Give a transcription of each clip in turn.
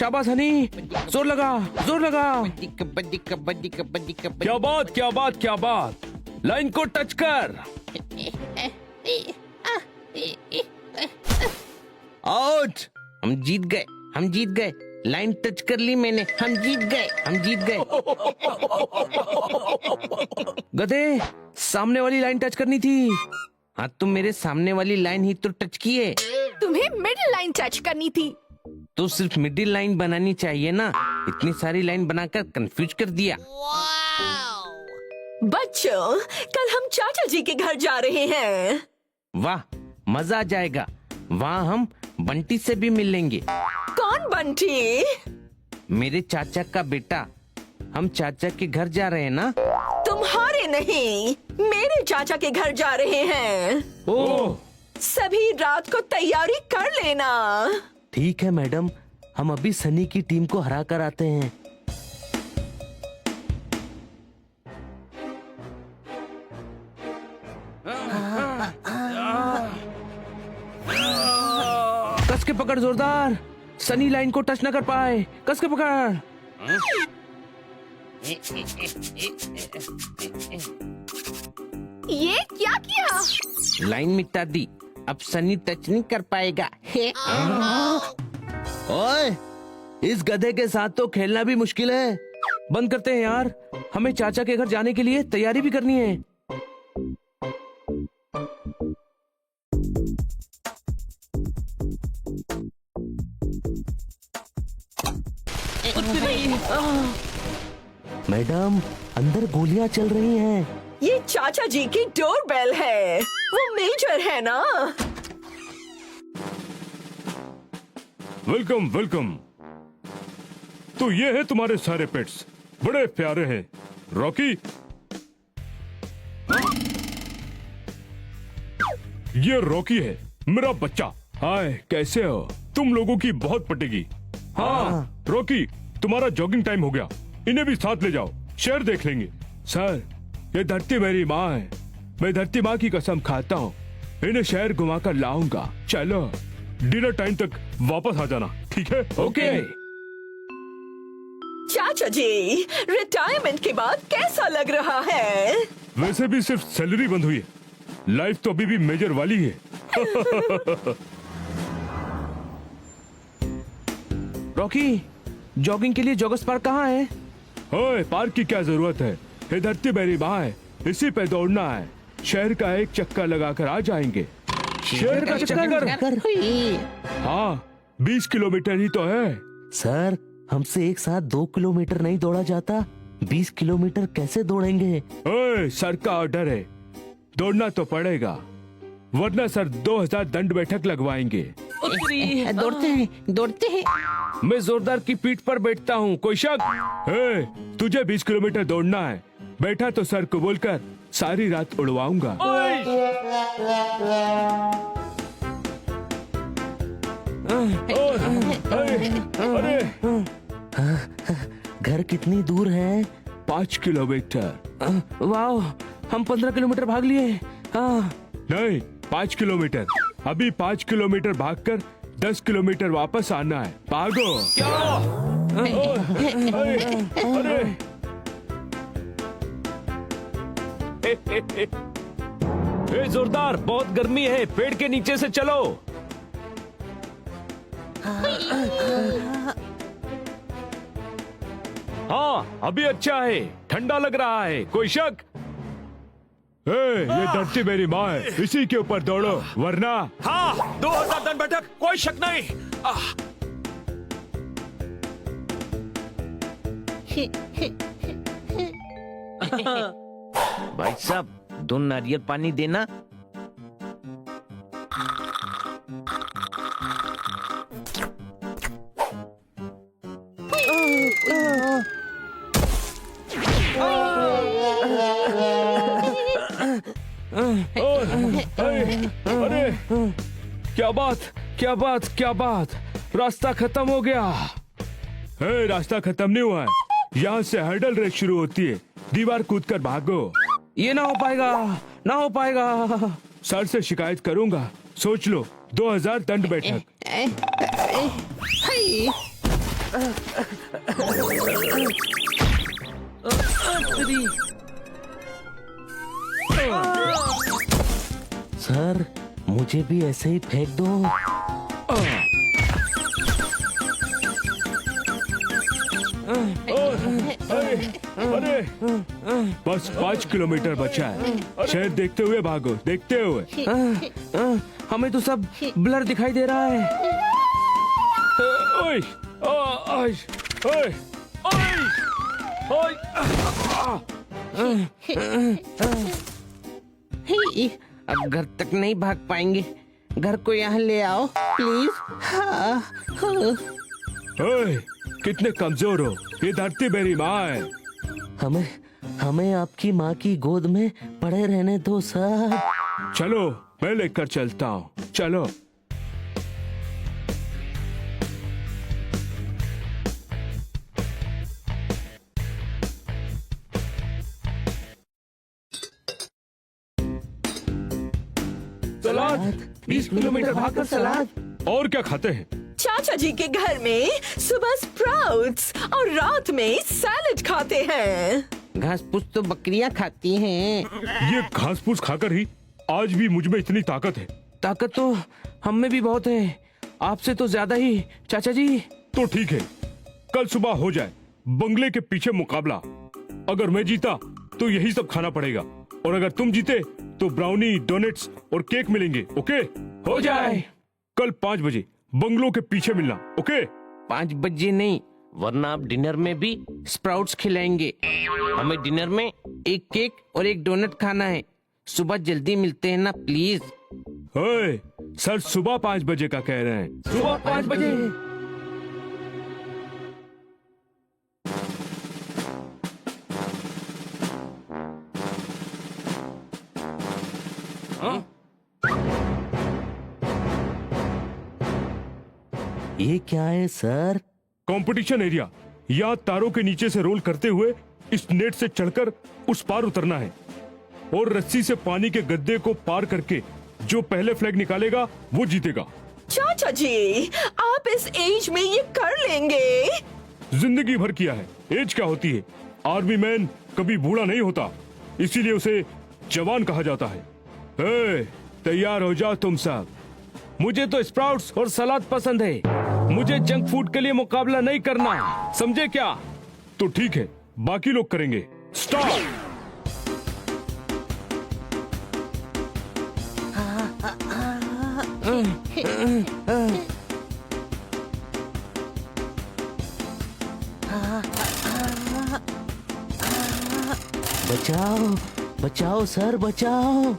शाबाश हनी, जोर लगा, जोर लगा। कबड्डी कबड्डी कबड्डी कबड्डी। क्या बात, क्या बात, क्या बात। लाइन को टच कर। आउट। हम जीत गए, हम जीत गए। लाइन टच कर ली मैंने, हम जीत गए, हम जीत गए। गधे, सामने वाली लाइन टच करनी थी। हाँ, तुम मेरे सामने वाली लाइन ही तो टच किए। तुम्हें मिडिल लाइन टच करनी थी। तो सिर्फ मिडिल लाइन बनानी चाहिए ना, इतनी सारी लाइन बनाकर कंफ्यूज कर दिया। बच्चों, कल हम चाचा जी के घर जा रहे हैं। वाह, मजा आ जाएगा। वहाँ हम बंटी से भी मिल लेंगे। कौन बंटी? मेरे चाचा का बेटा। हम चाचा के घर जा रहे हैं ना। तुम्हारे नहीं, मेरे चाचा के घर जा रहे हैं। ओह, सभी रात को तैयारी कर लेना। ठीक है मैडम, हम अभी सनी की टीम को हरा कर आते हैं। कस के पकड़ जोरदार। सनी लाइन को टच न कर पाए, कस के पकड़। ये क्या किया? लाइन मिटा दी, अब सनी टच नहीं कर पाएगा। ओए, इस गधे के साथ तो खेलना भी मुश्किल है। बंद करते हैं यार, हमें चाचा के घर जाने के लिए तैयारी भी करनी है। मैडम, अंदर गोलियां चल रही हैं। ये चाचा जी की डोरबेल है। वो मेजर है ना? Welcome welcome. तो ये है तुम्हारे सारे पेट्स, बड़े प्यारे हैं। रॉकी, ये रॉकी है, मेरा बच्चा। हाय, कैसे हो? तुम लोगों की बहुत पटेगी। हाँ रॉकी, तुम्हारा जॉगिंग टाइम हो गया, इन्हें भी साथ ले जाओ, शहर देख लेंगे। सर, ये धरती मेरी माँ है, मैं धरती माँ की कसम खाता हूँ, इन्हें शहर घुमा कर लाऊंगा। चलो, डिनर टाइम तक वापस आ जाना, ठीक है? ओके। चाचा जी, रिटायरमेंट के बाद कैसा लग रहा है? वैसे भी सिर्फ सैलरी बंद हुई है, लाइफ तो अभी भी मेजर वाली है। रॉकी, जॉगिंग के लिए जॉगर्स पार्क कहाँ है? ओए, पार्क की क्या जरूरत है, ये धरती मेरी माँ है, इसी पे दौड़ना है। शहर का एक चक्कर लगाकर आ जाएंगे। शहर का चक्कर? हाँ, 20 किलोमीटर ही तो है। सर, हमसे एक साथ 2 किलोमीटर नहीं दौड़ा जाता, 20 किलोमीटर कैसे दौड़ेंगे? ओए, सर का ऑर्डर है, दौड़ना तो पड़ेगा, वरना सर 2000 दंड बैठक लगवाएंगे। दौड़ते हैं, दौड़ते हैं। मैं जोरदार की पीठ पर बैठता हूँ, कोई शक? तुझे 20 किलोमीटर दौड़ना है, बैठा तो सर को बोलकर सारी रात उड़वाऊंगा। अरे, घर कितनी दूर है? 5 किलोमीटर। वाह, हम 15 किलोमीटर भाग लिए। हाँ। नहीं, 5 किलोमीटर। अभी 5 किलोमीटर भागकर 10 किलोमीटर वापस आना है। भागो। अरे, ए जोरदार, बहुत गर्मी है, पेड़ के नीचे से चलो। हाँ, अभी अच्छा है, ठंडा लग रहा है, कोई शक? ये धरती मेरी माँ है, इसी के ऊपर दौड़ो, वरना। हाँ, 2000 दंड बैठक, कोई शक नहीं। भाई साहब, 2 नारियल पानी देना। अरे, क्या बात, क्या बात, क्या बात, रास्ता खत्म हो गया। रास्ता खत्म नहीं हुआ है, यहाँ से हर्डल रेस शुरू होती है, दीवार कूदकर भागो। ये ना हो पाएगा, ना हो पाएगा। सर से शिकायत करूंगा, सोच लो, 2000 दंड बैठक। सर मुझे भी ऐसे ही फेंक दो। अरे बस 5 किलोमीटर बचा है। शहर देखते हुए भागो, देखते हुए। हमें तो सब ब्लर दिखाई दे रहा है। ओए, ओए, ओए, ओए, ओए। अब घर तक नहीं भाग पाएंगे। घर को यहाँ ले आओ प्लीज। ओए, कितने कमजोर हो। ये धरती मेरी माँ है। हमें हमें आपकी माँ की गोद में पड़े रहने दो सर। चलो मैं लेकर चलता हूँ, चलो। सलाद, 20 किलोमीटर भागकर सलाद। और क्या खाते हैं? चाचा जी के घर में सुबह स्प्राउट्स और रात में सैलेड खाते हैं। घास फूस तो बकरियां खाती हैं। ये घास फूस खाकर ही आज भी मुझ में इतनी ताकत है। ताकत तो हम में भी बहुत है, आपसे तो ज्यादा ही चाचा जी। तो ठीक है, कल सुबह हो जाए बंगले के पीछे मुकाबला। अगर मैं जीता तो यही सब खाना पड़ेगा, और अगर तुम जीते तो ब्राउनी, डोनेट्स और केक मिलेंगे। ओके? हो जाए। कल 5 बजे बंगलों के पीछे मिलना। ओके? 5 बजे नहीं, वरना आप डिनर में भी स्प्राउट्स खिलाएंगे। हमें डिनर में एक केक और एक डोनट खाना है। सुबह जल्दी मिलते हैं ना प्लीज। ओए, सर सुबह 5 बजे का कह रहे हैं। सुबह 5 बजे। ये क्या है सर? Competition area. यहाँ तारों के नीचे से रोल करते हुए इस नेट से चढ़कर उस पार उतरना है, और रस्सी से पानी के गड्ढे को पार करके जो पहले फ्लैग निकालेगा वो जीतेगा। चाचा जी, आप इस एज में ये कर लेंगे? जिंदगी भर किया है। एज क्या होती है? आर्मी मैन कभी बूढ़ा नहीं होता, इसीलिए उसे जवान कहा जाता है। ए, तैयार हो जाओ तुम सब। मुझे तो स्प्राउट्स और सलाद पसंद है। मुझे जंक फूड के लिए मुकाबला नहीं करना, समझे क्या? तो ठीक है, बाकी लोग करेंगे। स्टार्ट। बचाओ बचाओ सर बचाओ।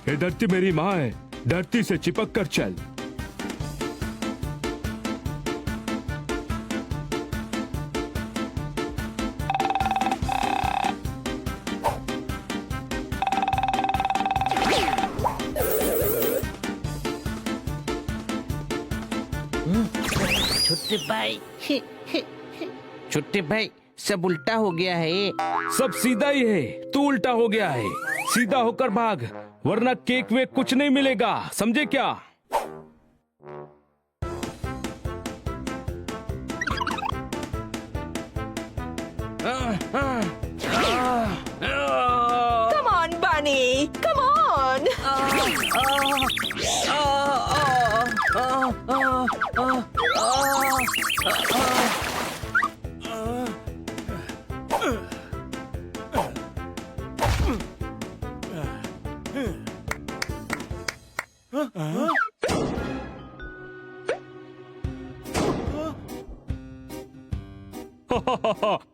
ये धरती मेरी माँ है, धरती से चिपक कर चल। छोटे भाई, छोटे भाई, सब उल्टा हो गया है। सब सीधा ही है, तू उल्टा हो गया है। सीधा होकर भाग, वरना केक वेक कुछ नहीं मिलेगा, समझे क्या? Come on, Bunny. Come on.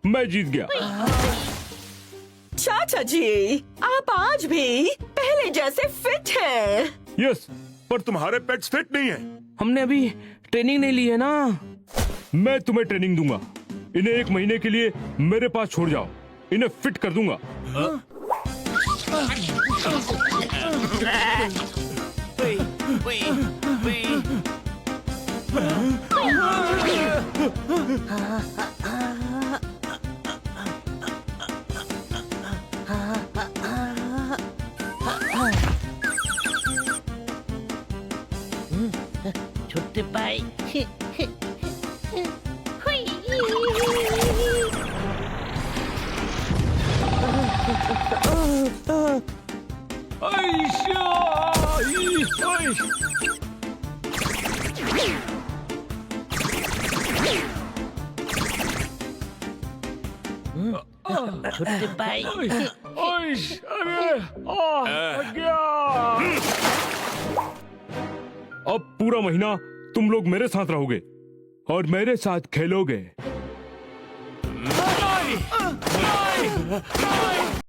मैं जीत गया। चाचा जी, आप आज भी पहले जैसे फिट हैं। यस, पर तुम्हारे पेट्स फिट नहीं है। हमने अभी ट्रेनिंग नहीं ली है ना। मैं तुम्हें ट्रेनिंग दूंगा। इन्हें 1 महीने के लिए मेरे पास छोड़ जाओ, इन्हें फिट कर दूंगा। छोटे भाई ऐशा, ऐश। छोटे भाई ऐश, अरे लग गया। अब पूरा महीना तुम लोग मेरे साथ रहोगे और मेरे साथ खेलोगे। नहीं, नहीं, नहीं।